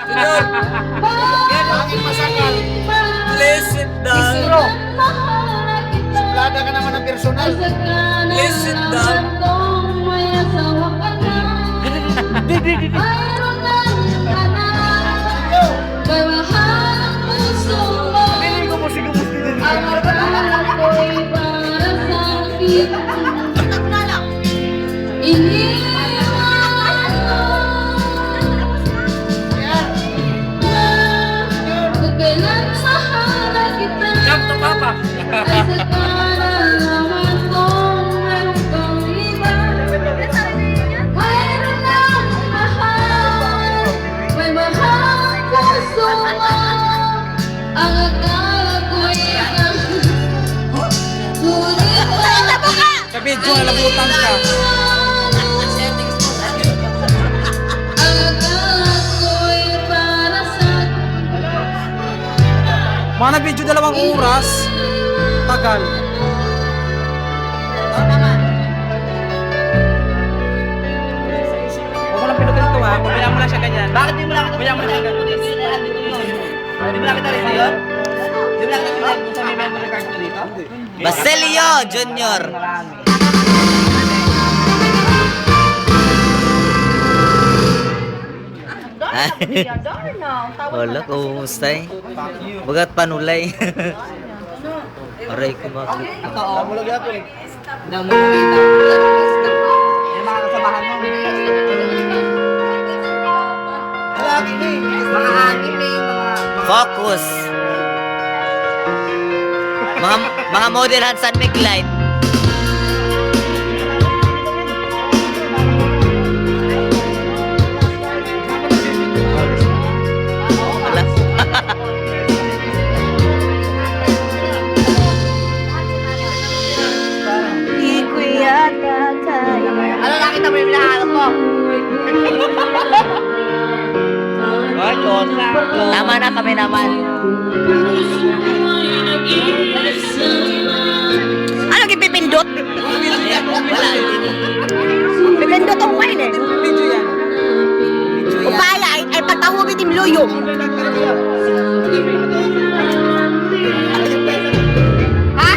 Junior. Yan ang aking masakal. Listen down. Suplada ka naman ng personal. Listen down. Jump to Papa. Ang akala ko'y Sa video, nalabutan ka. ang akala ko'y para sa Mga na-video 2 oras. Tagal. Huwag mo lang pinutin ito ha. Pabayaan mo lang siya ganyan. Bakit di mo lang pabayaan mo lang siya ganyan? Di mo lang kita rin yun? Di mo lang kita rin kung sa may memory card ko dito? Basilio Junior. Wala, kumusta eh? Bagat panulay. Aray ko bakit. Namulag ako eh. Yung mga kasamahan mo. Lagi na eh. Mga anime, mga... Focus. Mga model Hansan Miglite. Wala. Ano nakita mo yung hinahanap mo? Ay, Diyosa. Tama na kami naman. Ano ipipindot? Pipindot ang wine eh. Video yan. Upaya ay patawagin yung luyo. Ha?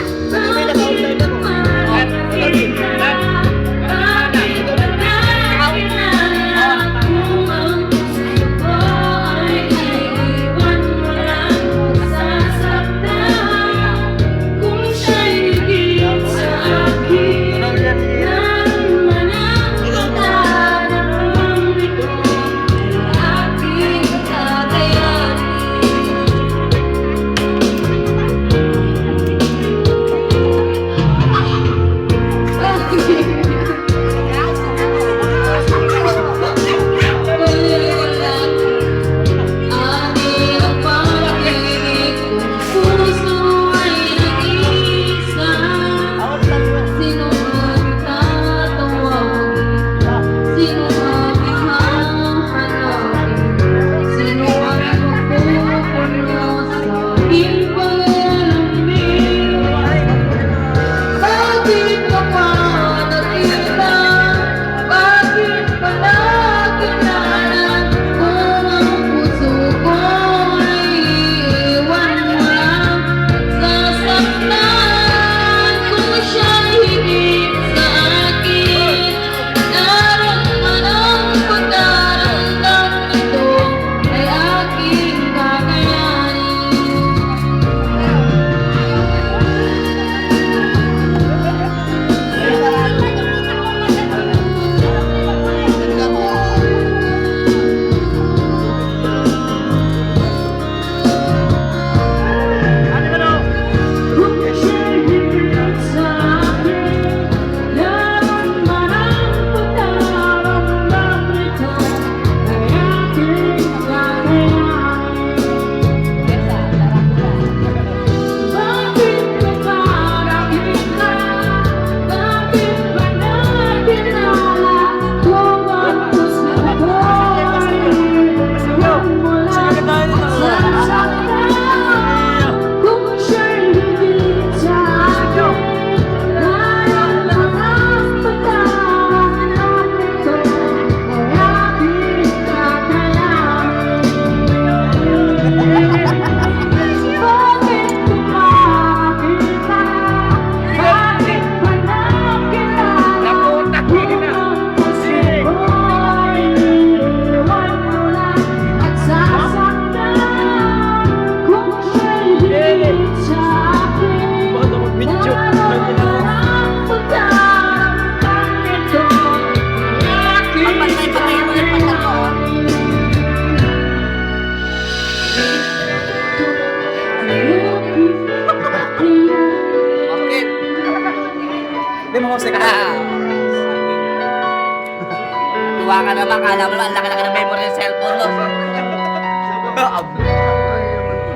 Natuwa ka naman, kala mo ang laki-laki ng memory ng cellphone mo.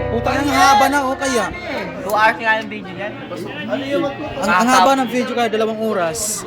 Putang ang haba na o kaya. 2 hours nga yung video niyan. Ang haba ng video kaya 2 oras.